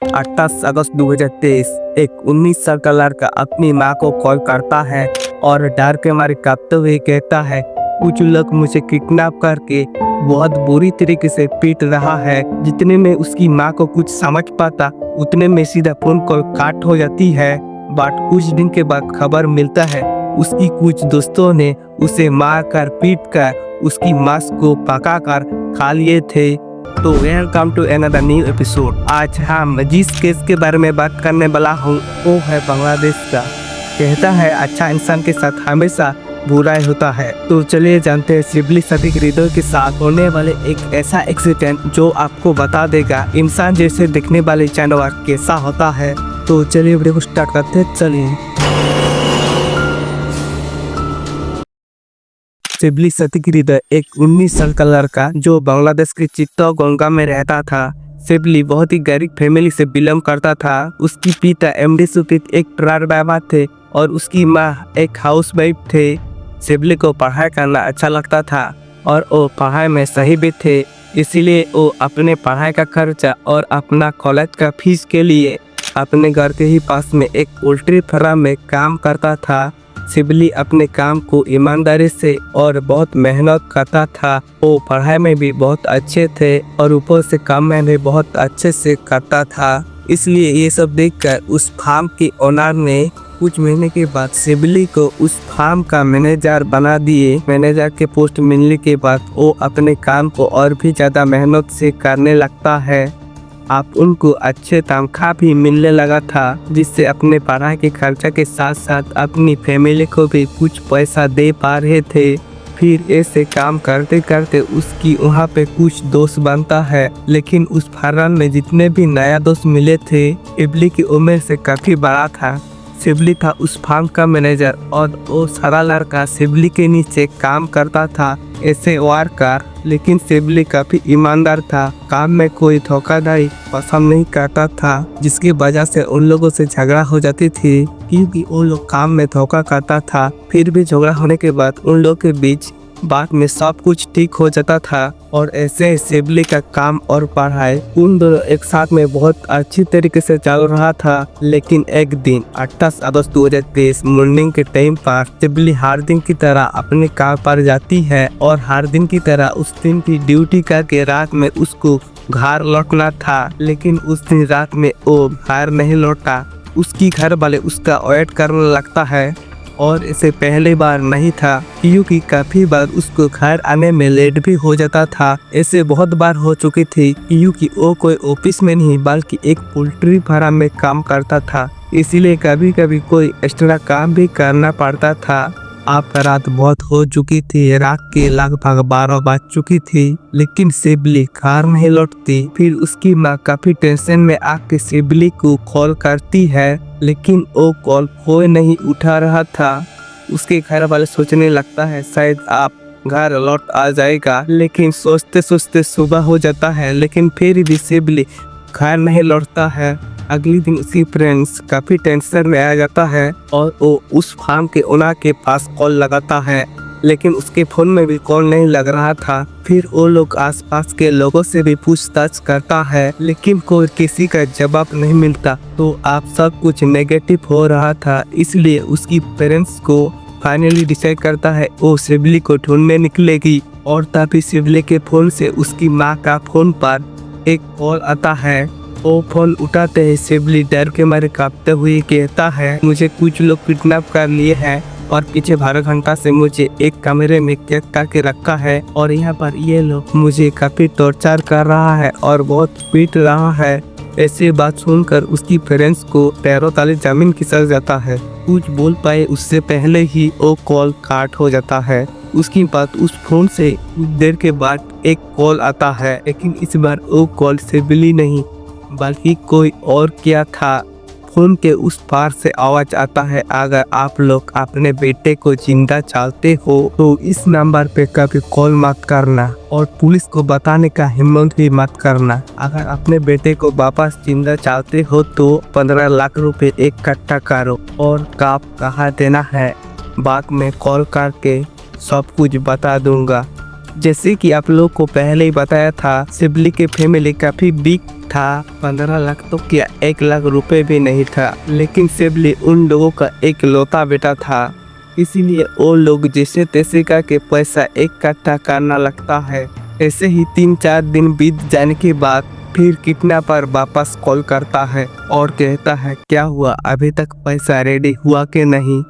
28 अगस्त 2023 एक 19 साल का लड़का अपनी मां को कॉल करता है और डर के मारे कांपते हुए कहता है, कुछ लोग मुझे किडनैप करके बहुत बुरी तरीके से पीट रहा है। जितने में उसकी मां को कुछ समझ पाता उतने में सीधा फोन कॉल काट हो जाती है। बट कुछ दिन के बाद खबर मिलता है उसकी कुछ दोस्तों ने उसे मार कर पीट कर उसकी मांस को पका कर खा लिए थे। तो welcome to another new episode. आज हम जिस केस के बारे में बात करने वाला हूँ वो है बांग्लादेश का। कहता है अच्छा इंसान के साथ हमेशा बुराई होता है। तो चलिए जानते हैं शिबली सदिक हृदय के साथ होने वाले एक ऐसा एक्सीडेंट जो आपको बता देगा इंसान जैसे दिखने वाले जानवर कैसा होता है। तो चलिए वीडियो को स्टार्ट करते हैं। चलिए शिबली सदिक हृदय एक 19 साल का लड़का जो बांग्लादेश के चित्तौड़गंगा में रहता था। शिबली बहुत ही गरीब फैमिली से बिलोंग करता था। उसकी पिता एमडी सुकृत एक ट्रक ड्राइवर थे और उसकी मां एक हाउसवाइफ थे। शिबली को पढ़ाई करना अच्छा लगता था और वो पढ़ाई में सही भी थे, इसीलिए वो अपने पढ़ाई का खर्चा और अपना कॉलेज का फीस के लिए अपने घर के ही पास में एक पोल्ट्री फार्म में काम करता था। शिबली अपने काम को ईमानदारी से और बहुत मेहनत करता था। वो पढ़ाई में भी बहुत अच्छे थे और ऊपर से काम में भी बहुत अच्छे से करता था। इसलिए ये सब देखकर उस फार्म के ओनर ने कुछ महीने के बाद शिबली को उस फार्म का मैनेजर बना दिए। मैनेजर के पोस्ट मिलने के बाद वो अपने काम को और भी ज़्यादा मेहनत से करने लगता है। आप उनको अच्छे तनख्वाह भी मिलने लगा था, जिससे अपने पढ़ाई के खर्चा के साथ साथ अपनी फैमिली को भी कुछ पैसा दे पा रहे थे। फिर ऐसे काम करते करते उसकी वहाँ पे कुछ दोस्त बनता है, लेकिन उस फार्म में जितने भी नया दोस्त मिले थे शिबली की उम्र से काफ़ी बड़ा था। शिबली था उस फार्म का मैनेजर और वो सारा लड़का शिबली के नीचे काम करता था ऐसे वर्कर। लेकिन शिबली काफ़ी ईमानदार था, काम में कोई धोखाधड़ी पसंद नहीं करता था, जिसकी वजह से उन लोगों से झगड़ा हो जाती थी क्योंकि वो लोग काम में धोखा करता था। फिर भी झगड़ा होने के बाद उन लोगों के बीच बाद में सब कुछ ठीक हो जाता था और ऐसे शिबली का काम और पढ़ाई उन दोनों एक साथ में बहुत अच्छी तरीके से चल रहा था। लेकिन एक दिन 28 अगस्त 2023 मॉर्निंग के टाइम पर शिबली हर दिन की तरह अपने काम पर जाती है और हर दिन की तरह उस दिन की ड्यूटी करके रात में उसको घर लौटना था। लेकिन उस दिन रात में वो घर नहीं लौटा। उसकी घर वाले उसका वेट करने लगता है और इसे पहली बार नहीं था क्योंकि काफ़ी बार उसको घर आने में लेट भी हो जाता था। ऐसे बहुत बार हो चुकी थी क्योंकि वो कोई ऑफिस में नहीं बल्कि एक पोल्ट्री फार्म में काम करता था, इसीलिए कभी कभी कोई एक्स्ट्रा काम भी करना पड़ता था। अब रात बहुत हो चुकी थी, रात के लगभग 12 बज चुकी थी, लेकिन शिबली घर नहीं लौटती। फिर उसकी माँ काफी टेंशन में आके शिबली को कॉल करती है, लेकिन वो कॉल कोई नहीं उठा रहा था। उसके घर वाले सोचने लगता है शायद आप घर लौट आ जाएगा, लेकिन सोचते सोचते सुबह हो जाता है, लेकिन फिर भी शिबली घर नहीं लौटता है। अगले दिन उसकी फ्रेंड्स काफ़ी टेंशन में आ जाता है और वो उस फार्म के ओनर के पास कॉल लगाता है, लेकिन उसके फ़ोन में भी कॉल नहीं लग रहा था। फिर वो लोग आसपास के लोगों से भी पूछताछ करता है, लेकिन कोई किसी का जवाब नहीं मिलता। तो आप सब कुछ नेगेटिव हो रहा था, इसलिए उसकी पेरेंट्स को फाइनली डिसाइड करता है वो शिबली को ढूंढने निकलेगी। और तभी शिबली के फ़ोन से उसकी माँ का फ़ोन पर एक कॉल आता है। वो फोन उठाते ही शिबली डर के मारे कांपते हुए कहता है, मुझे कुछ लोग किडनैप कर लिए हैं और पीछे 12 घंटा से मुझे एक कमरे में कैद करके रखा है और यहाँ पर ये लोग मुझे काफ़ी टॉर्चर कर रहा है और बहुत पीट रहा है। ऐसी बात सुनकर उसकी पेरेंट्स को पैरों तले जमीन खिसक जाता है। कुछ बोल पाए उससे पहले ही वो कॉल काट हो जाता है। उसके बाद उस फोन से कुछ देर के बाद एक कॉल आता है, लेकिन इस बार वो कॉल शिबली नहीं बल्कि कोई और क्या था। फोन के उस पार से आवाज आता है, अगर आप लोग अपने बेटे को जिंदा चाहते हो तो इस नंबर पे कभी कॉल मत करना और पुलिस को बताने का हिम्मत भी मत करना। अगर अपने बेटे को वापस जिंदा चाहते हो तो 15 लाख रुपए इकट्ठा करो और कब कहाँ देना है बाद में कॉल करके सब कुछ बता दूंगा। जैसे कि आप लोग को पहले ही बताया था, सिबली के फैमिली काफी बिग था। 15 लाख तो क्या 1 लाख रुपए भी नहीं था, लेकिन सिबली उन लोगों का इकलौता बेटा था, इसीलिए वो लोग जैसे तैसे करके पैसा इकट्ठा करना लगता है। ऐसे ही 3-4 दिन बीत जाने के बाद फिर किडनैपर वापस कॉल करता है और कहता है, क्या हुआ, अभी तक पैसा रेडी हुआ कि नहीं?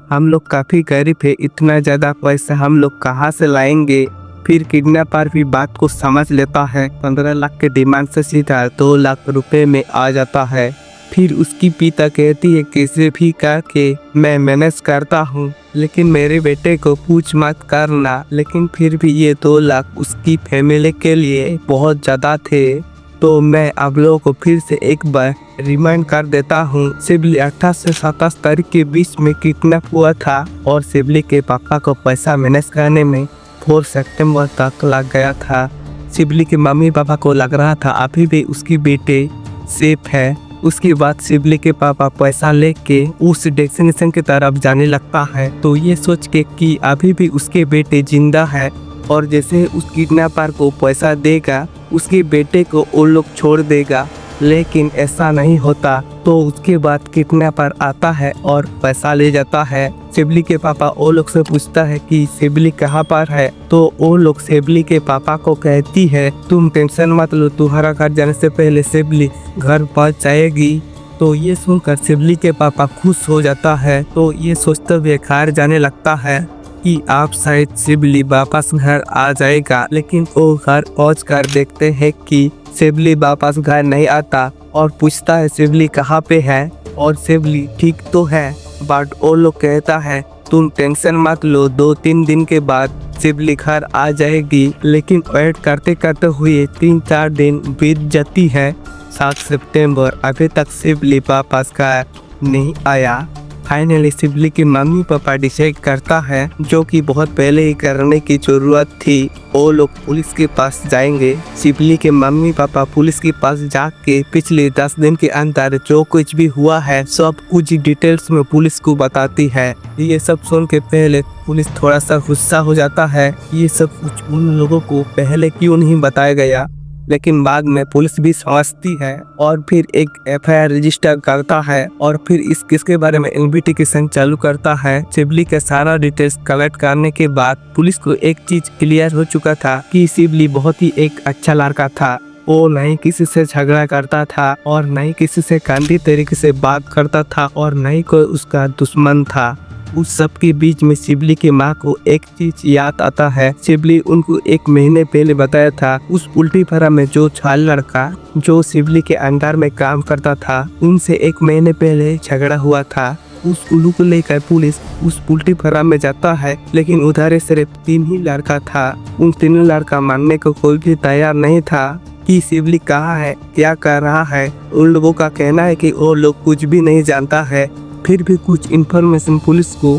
हम लोग काफ़ी गरीब है, इतना ज़्यादा पैसा हम लोग कहाँ से लाएंगे? फिर किडनैपर भी बात को समझ लेता है। 15 लाख के डिमांड से सीधा 2 लाख रुपए में आ जाता है। फिर उसकी पिता कहती है, कैसे भी करके मैं मैनेज करता हूँ, लेकिन मेरे बेटे को पूछ मत करना। लेकिन फिर भी ये 2 लाख उसकी फैमिली के लिए बहुत ज़्यादा थे, तो मैं आप लोगों को फिर से एक बार रिमाइंड कर देता हूँ। सिबली 28 से 27 तारीख के बीच में किडनैप हुआ था और सिबली के पापा को पैसा मैनेज करने में 4 सितंबर तक लग गया था। सिबली के मम्मी पापा को लग रहा था अभी भी उसकी बेटे सेफ है। उसके बाद सिबली के पापा पैसा लेके उस डेस्टिनेशन की तरफ जाने लगता है, तो ये सोच के कि अभी भी उसके बेटे जिंदा है और जैसे उस किडनैपर को पैसा देगा उसके बेटे को वो लोग छोड़ देगा। लेकिन ऐसा नहीं होता, तो उसके बाद किडनैपर आता है और पैसा ले जाता है। सिबली के पापा वो लोग से पूछता है कि सिबली कहाँ पर है, तो वो लोग सिबली के पापा को कहती है, तुम टेंशन मत लो, तुम्हारा घर जाने से पहले सिबली घर पहुँच जाएगी। तो ये सुनकर सिबली के पापा खुश हो जाता है, तो ये सोचते हुए घर जाने लगता है कि आप शायद सिबली वापस घर आ जाएगा। लेकिन वो घर पहुँच कर देखते हैं कि सिबली वापस घर नहीं आता और पूछता है सिबली कहाँ पे है, और सिबली ठीक तो है, बट वो लोग कहता है तुम टेंशन मत लो, 2-3 दिन के बाद सिबली घर आ जाएगी। लेकिन वेट करते करते हुए 3-4 दिन बीत जाती है। 7 सितंबर अभी तक सिबली वापस घर नहीं आया। फाइनली सिबली के मम्मी पापा डिसाइड करता है, जो कि बहुत पहले ही करने की जरूरत थी, वो लोग पुलिस के पास जाएंगे। सिबली के मम्मी पापा पुलिस के पास जाके पिछले 10 दिन के अंदर जो कुछ भी हुआ है सब कुछ डिटेल्स में पुलिस को बताती है। ये सब सुन के पहले पुलिस थोड़ा सा गुस्सा हो जाता है, ये सब कुछ उन लोगों को पहले क्यों नहीं बताया गया। लेकिन बाद में पुलिस भी समझती है और फिर एक एफआईआर रजिस्टर करता है और फिर इस केस के बारे में इन्वेस्टिगेशन चालू करता है। सिबली का सारा डिटेल्स कलेक्ट करने के बाद पुलिस को एक चीज क्लियर हो चुका था कि सिबली बहुत ही एक अच्छा लड़का था। वो नहीं किसी से झगड़ा करता था और नहीं किसी से गंदी तरीके से बात करता था और नहीं कोई उसका दुश्मन था। उस सब के बीच में सिबली की माँ को एक चीज याद आता है। सिबली उनको 1 महीने पहले बताया था, उस पोल्ट्री फार्म में जो छाल लड़का जो सिबली के अंडर में काम करता था, उनसे 1 महीने पहले झगड़ा हुआ था। उस उल्लू को लेकर पुलिस उस पोल्ट्री फार्म में जाता है, लेकिन उधर सिर्फ 3 ही लड़का था। उन 3 लड़का मानने को कोई भी तैयार नहीं था कि सिबली कहाँ है, क्या कर रहा है। उन लोगों का कहना है कि वो लोग कुछ भी नहीं जानता है। फिर भी कुछ इन्फॉर्मेशन पुलिस को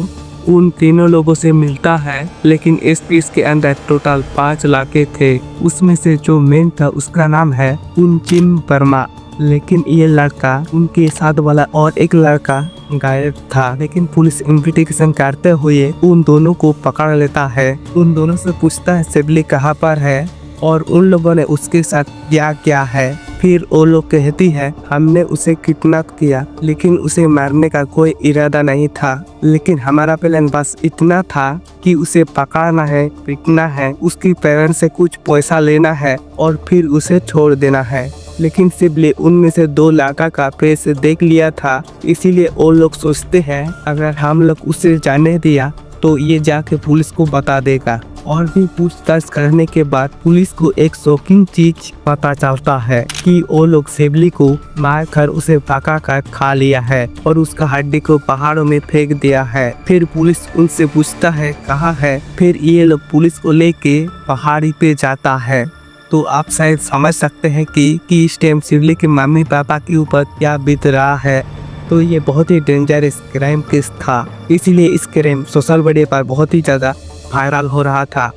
उन तीनों लोगों से मिलता है, लेकिन इस केस के अंदर टोटल 5 लड़के थे। उसमें से जो मेन था उसका नाम है उनचिन वर्मा, लेकिन ये लड़का उनके साथ वाला और एक लड़का गायब था। लेकिन पुलिस इन्वेस्टिगेशन करते हुए उन दोनों को पकड़ लेता है। उन दोनों से पूछता है सिबली कहाँ पर है और उन लोगों ने उसके साथ क्या किया है। फिर वो लोग कहती है, हमने उसे किडनैप किया, लेकिन उसे मारने का कोई इरादा नहीं था, लेकिन हमारा प्लान बस इतना था कि उसे पकड़ना है, पीटना है, उसकी पेरेंट्स से कुछ पैसा लेना है और फिर उसे छोड़ देना है। लेकिन सिबली उनमें से 2 लड़का का फेस देख लिया था, इसीलिए वो लोग सोचते हैं अगर हम लोग उसे जाने दिया तो ये जाके पुलिस को बता देगा। और भी पूछताछ करने के बाद पुलिस को एक शॉकिंग चीज पता चलता है कि वो लोग सिबली को मार कर उसे पका कर खा लिया है और उसका हड्डी को पहाड़ों में फेंक दिया है। फिर पुलिस उनसे पूछता है कहाँ है, फिर ये लोग पुलिस को लेके पहाड़ी पे जाता है। तो आप शायद समझ सकते हैं कि इस टाइम सिबली के मम्मी पापा के ऊपर क्या बीत रहा है। तो ये बहुत ही डेंजरस क्राइम केस था, इसीलिए इस क्राइम सोशल मीडिया पर बहुत ही ज़्यादा वायरल हो रहा था।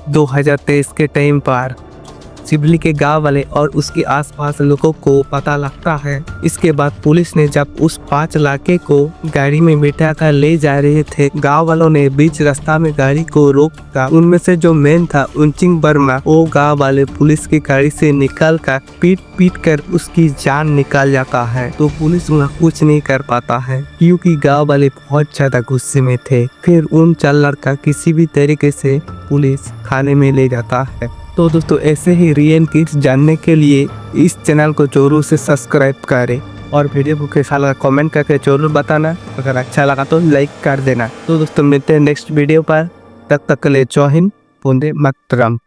2023 के टाइम पर शिवली के गांव वाले और उसके आसपास लोगों को पता लगता है। इसके बाद पुलिस ने जब उस 5 लड़के को गाड़ी में बिठा कर ले जा रहे थे, गांव वालों ने बीच रास्ता में गाड़ी को रोका। उनमें से जो मेन था उनचिंग वर्मा, वो गांव वाले पुलिस की गाड़ी से निकल कर पीट कर उसकी जान निकाल जाता है। तो पुलिस वहाँ कुछ नहीं कर पाता है क्योंकि गांव वाले बहुत ज्यादा गुस्से में थे। फिर उन 4 लड़का किसी भी तरीके से पुलिस थाने में ले जाता है। तो दोस्तों ऐसे ही रियल केस जानने के लिए इस चैनल को जरूर से सब्सक्राइब करें और वीडियो को कैसा लगा कमेंट करके जरूर बताना। अगर अच्छा लगा तो लाइक कर देना। तो दोस्तों मिलते हैं नेक्स्ट वीडियो पर, तब तक के लिए जय हिंद, वंदे मातरम।